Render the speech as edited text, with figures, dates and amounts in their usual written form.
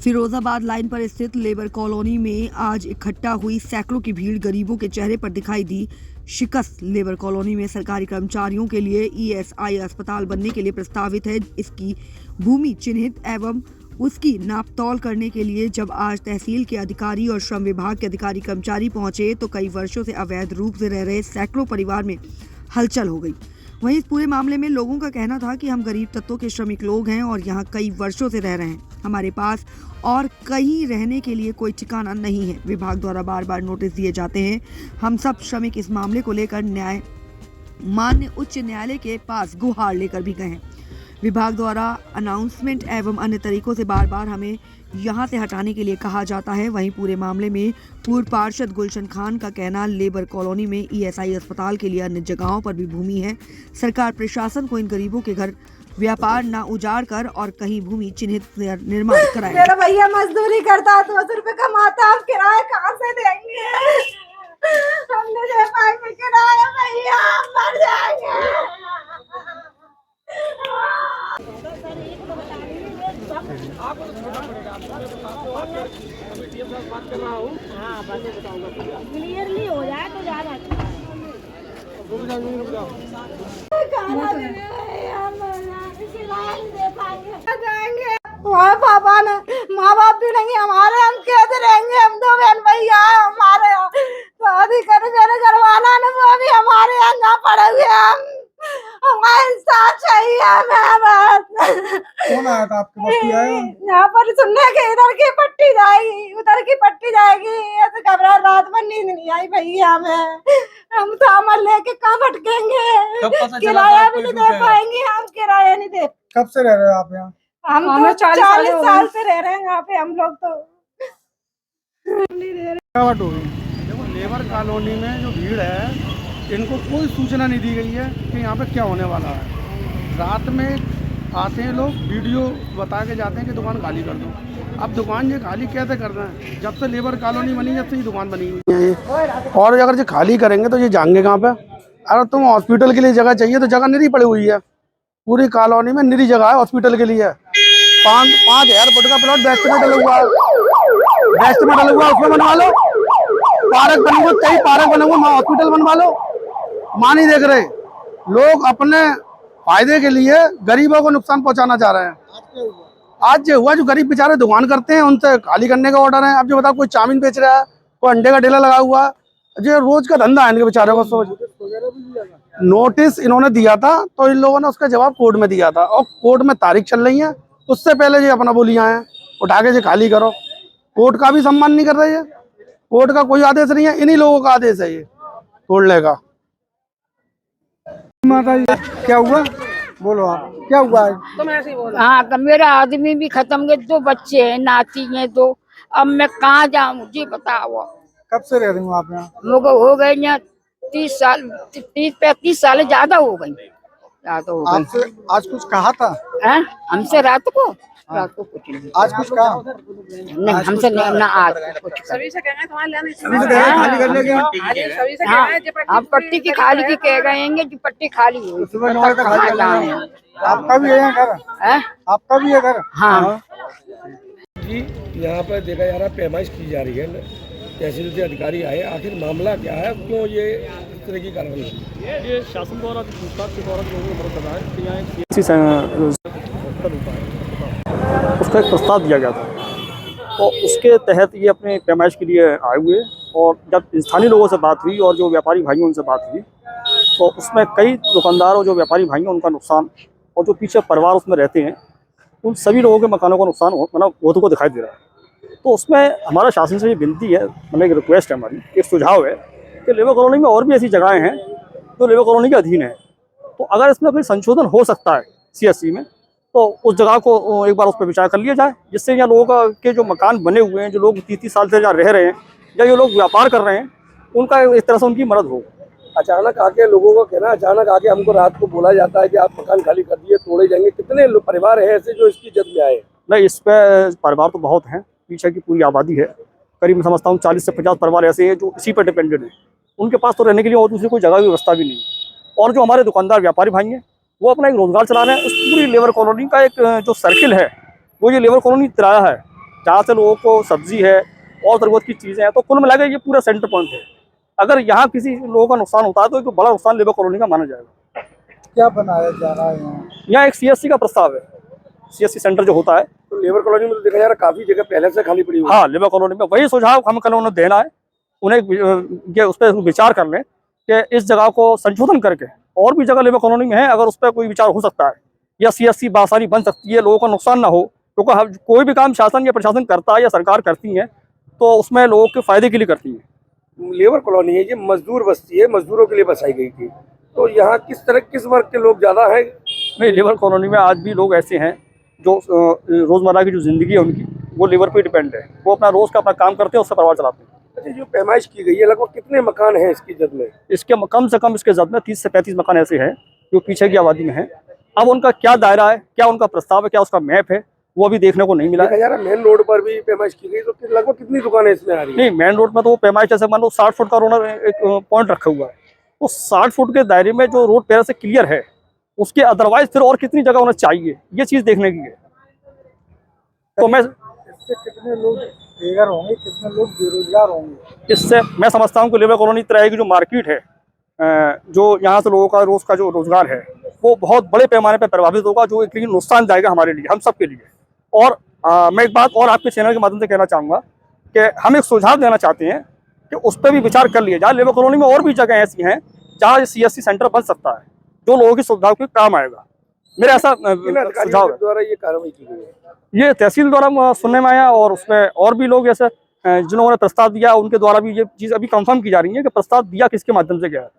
Firozabad line पर स्थित labour colony में आज इकट्ठा हुई सैकड़ों की भीड़ गरीबों के चेहरे पर दिखाई दी शिकस्त। लेबर कॉलोनी में सरकारी कर्मचारियों के लिए ईएसआई अस्पताल बनने के लिए प्रस्तावित है। इसकी भूमि चिन्हित एवं उसकी नापतौल करने के लिए जब आज तहसील के अधिकारी और श्रम विभाग के अधिकारी कर्मचारी पहुंचे तो कई वर्षों से अवैध रूप से रह रहे सैकड़ों परिवार में हलचल हो गई। वहीं इस पूरे मामले में लोगों का कहना था कि हम गरीब तत्वों के श्रमिक लोग हैं और यहाँ कई वर्षों से रह रहे हैं, हमारे पास और कहीं रहने के लिए कोई ठिकाना नहीं है। विभाग द्वारा बार बार नोटिस दिए जाते हैं। हम सब श्रमिक इस मामले को लेकर माननीय उच्च न्यायालय के पास गुहार लेकर भी गए हैं। विभाग द्वारा अनाउंसमेंट एवं अन्य तरीकों से बार बार हमें यहां से हटाने के लिए कहा जाता है। वहीं पूरे मामले में पूर्व पार्षद गुलशन खान का कहना, लेबर कॉलोनी में ईएसआई अस्पताल के लिए अन्य जगहों पर भी भूमि है। सरकार प्रशासन को इन गरीबों के घर व्यापार न उजाड़ कर और कहीं भूमि चिन्हित निर्माण कराए। मेरा भैया मजदूरी करता है, 200 रुपए कमाता, हम किराया कहाँ से देंगे? हमने दे पाएंगे किराया भैया, हम मर जाएंगे। क्लियरली हो जाए तो ज्यादा अच्छा है। वहाँ पापा ने माँ बाप भी नहीं हमारे, हम कैसे रहेंगे? हम 2 बहन भैया हमारे शादी कर मेरे घर वाला ने, वो भी हमारे यहाँ ना पड़े हुए। हमारा इंसाफ चाहिए हमें बस। कौन आया था आपके पास? कोई आया? यहाँ पर सुनने के इधर की पट्टी जाएगी, उधर की पट्टी जाएगी, ऐसे घबरा, रात में नींद नहीं आई भैया हमें। हम सामान लेके कहाँ भटकेंगे? किराया भी नहीं दे पाएंगे, हम किराया नहीं दे। कब से रह रहे हो आप यहाँ? हम तो 40 साल से रह रहे हैं यहाँ पे। हम लोग तो गिरावट हो गई। देखो, लेबर कॉलोनी में जो भीड़ है, इनको कोई सूचना नहीं दी गई है कि यहाँ पे क्या होने वाला है। रात में आते हैं लोग, वीडियो बता के जाते हैं कि दुकान खाली कर दो। अब दुकान ये खाली कैसे करना है? जब से लेबर कॉलोनी बनी, जब से ये दुकान बनी हुई है, और अगर ये खाली करेंगे तो ये जाएंगे कहाँ पे? अगर तुम हॉस्पिटल के लिए जगह चाहिए तो जगह निरी पड़ी हुई है, पूरी कॉलोनी में निरी जगह है हॉस्पिटल के लिए। 5,000 फुट का प्लॉट बेस्ट में डला हुआ है, बेस्ट में डला हुआ है, उसमें बनवा लो। पार्क बनूंगा, कई पार्क बनूंगा, हॉस्पिटल बनवा लो। मां नहीं देख रहे लोग, अपने फायदे के लिए गरीबों को नुकसान पहुंचाना चाह रहे हैं। आज जो हुआ, जो गरीब बेचारे दुकान करते हैं उनसे खाली करने का ऑर्डर है। अब जो बताओ, कोई चाउमीन बेच रहा है, कोई अंडे का ठेला लगा हुआ है, जो रोज का धंधा है इनके बेचारे को। सोच, नोटिस इन्होंने दिया था तो इन लोगों ने उसका जवाब कोर्ट में दिया था, और कोर्ट में तारीख चल रही है। उससे पहले ये अपना बोली आए हैं, उठा के खाली करो। कोर्ट का भी सम्मान नहीं कर रही है, कोर्ट का कोई आदेश नहीं है, इन्हीं लोगों का आदेश है ये तोड़ने का। माता जी, क्या हुआ? बोलो आप, क्या हुआ है? तुम ऐसे ही बोलो। हाँ, मेरा आदमी भी खत्म गए, 2 बच्चे हैं, नाती हैं 2। अब मैं कहाँ जाऊँ, मुझे बताओ। कब से रह रही हूँ आप यहाँ? लोग हो गए यहाँ 30 साल, 30-35 साल ज्यादा हो गई, ज्यादा हो गई। आपसे आज कुछ कहा था? हमसे रात को कुछ नहीं। आज कुछ कहा नहीं, हमसे ना आज कुछ। सभी से कहेंगे तुम्हारे लेने खाली कर लेंगे। सभी से हाँ, कहेंगे हम पट्टी की खाली की कह गए हैं कि पट्टी खाली हुई। आपका भी है घर? आपका भी है घर? हाँ जी, यहाँ पर देखा जा रहा है, पैमाइश की जा रही है। तहसील के अधिकारी आए, आखिर मामला क्या है, क्यों ये इस तरह की कार्रवाई? ये शासन द्वारा पूछताछ के दौरान लोगों को पता चला है कि यहाँ उसका एक प्रस्ताव दिया गया था, तो उसके तहत ये अपने पैमाइश के लिए आए हुए। और जब स्थानीय लोगों से बात हुई और जो व्यापारी भाइयों उनसे बात हुई, तो उसमें कई दुकानदार और जो व्यापारी भाई हैं उनका नुकसान, और जो पीछे परिवार उसमें रहते हैं उन सभी लोगों के मकानों का नुकसान होते को दिखाई दे रहा है। तो उसमें हमारा शासन से ये विनती है, मतलब एक रिक्वेस्ट है, हमारी एक सुझाव है कि लेबर कॉलोनी में और भी ऐसी जगहें हैं जो लेबर कॉलोनी के अधीन है। तो अगर इसमें कोई संशोधन हो सकता है CSC में, तो उस जगह को एक बार उस पर विचार कर लिया जाए, जिससे यहाँ लोगों के जो मकान बने हुए हैं, जो लोग 30-30 साल से यहाँ रह रहे हैं या जो लोग व्यापार कर रहे हैं, उनका एक तरह से उनकी मदद हो। अचानक आके लोगों का कहना, अचानक आके हमको रात को बोला जाता है कि आप मकान खाली कर दिए, तोड़े जाएंगे। कितने परिवार हैं ऐसे जो इसकी जद में आए? नहीं, इस पर परिवार तो बहुत हैं, पीछे की पूरी आबादी है, करीब मैं समझता हूँ 40 से 50 परिवार ऐसे हैं जो इसी पर डिपेंडेड हैं। उनके पास तो रहने के लिए और दूसरी कोई जगह की व्यवस्था भी नहीं। और जो हमारे दुकानदार व्यापारी भाई हैं, वो अपना एक रोजगार चला रहे हैं। उस पूरी लेबर कॉलोनी का एक जो सर्किल है, वो ये लेबर कॉलोनी तिराया है। जहाँ से लोगों को सब्जी है और ज़रूरत की चीज़ें हैं, तो कुल मिलाकर ये पूरा सेंटर पॉइंट है। अगर यहाँ किसी लोगों का नुकसान होता है तो एक बड़ा नुकसान लेबर कॉलोनी का माना जाएगा। क्या बनाया जा रहा है यहाँ? यहाँ एक CSC का प्रस्ताव है, CSC सेंटर जो होता है। तो लेबर कॉलोनी में तो देखा जा रहा है काफी जगह पहले से खाली पड़ी हुई है। हाँ, लेबर कॉलोनी में वही सुझाव हम कल उन्हें देना है, उन्हें ये उस पर विचार कर लें कि इस जगह को संशोधन करके और भी जगह लेबर कॉलोनी में है, अगर उस पर कोई विचार हो सकता है या CSC बासानी बन सकती है, लोगों का नुकसान ना हो। क्योंकि कोई भी काम शासन या प्रशासन करता है या सरकार करती है तो उसमें लोगों के फायदे के लिए करती है। लेबर कॉलोनी है, ये मजदूर बस्ती है, मजदूरों के लिए बसाई गई थी। तो यहाँ किस वर्ग के लोग ज्यादा हैं? नहीं, लेबर कॉलोनी में आज भी लोग ऐसे हैं जो रोज़मर्रा की जो ज़िंदगी है उनकी वो लेबर पे डिपेंड है। वो अपना रोज़ का अपना काम करते हैं, उससे परिवार चलाते हैं। अच्छा, जो पैमाइश की गई है लगभग कितने मकान हैं इसकी जद में? इसके कम से कम इसके जद में 30 से 35 मकान ऐसे हैं जो पीछे की आबादी में हैं। अब उनका क्या दायरा है, क्या उनका प्रस्ताव है, क्या उसका मैप है, वो अभी देखने को नहीं मिला है। देखा जा रहा है मेन रोड पर भी पैमाइश की गई, तो लगभग कितनी दुकानें इसमें आ रही हैं? नहीं, मेन रोड में तो वो पैमाइश जैसे मान लो 60 फुट का रोड एक पॉइंट रखा हुआ है, तो 60 फुट के दायरे में जो रोड पहले से क्लियर है उसके अदरवाइज फिर और कितनी जगह होना चाहिए, ये चीज़ देखने की है। तो मैं इससे कितने लोग बेघर होंगे, कितने लोग बेरोजगार होंगे? इससे मैं समझता हूँ कि लेबर कॉलोनी तरह की जो मार्केट है, जो यहाँ से लोगों का रोज़ का जो रोज़गार है वो बहुत बड़े पैमाने पर प्रभावित होगा, जो एक नुकसान जाएगा हमारे लिए, हम सब के लिए। और मैं एक बात और आपके चैनल के माध्यम से कहना चाहूँगा कि हम एक सुझाव देना चाहते हैं कि उस पर भी विचार कर लिया जाए। लेबर कॉलोनी में और भी जगह ऐसी हैं जहाँ CSC सेंटर बन सकता है, जो लोगों की सुविधाओं के काम आएगा। मेरा ऐसा सुझाव है। द्वारा ये कार्रवाई की गई है? ये तहसील द्वारा सुनने में आया और उसमें और भी लोग ऐसे जिन्होंने प्रस्ताव दिया उनके द्वारा भी ये चीज़ अभी कंफर्म की जा रही है कि प्रस्ताव दिया किसके माध्यम से गया है।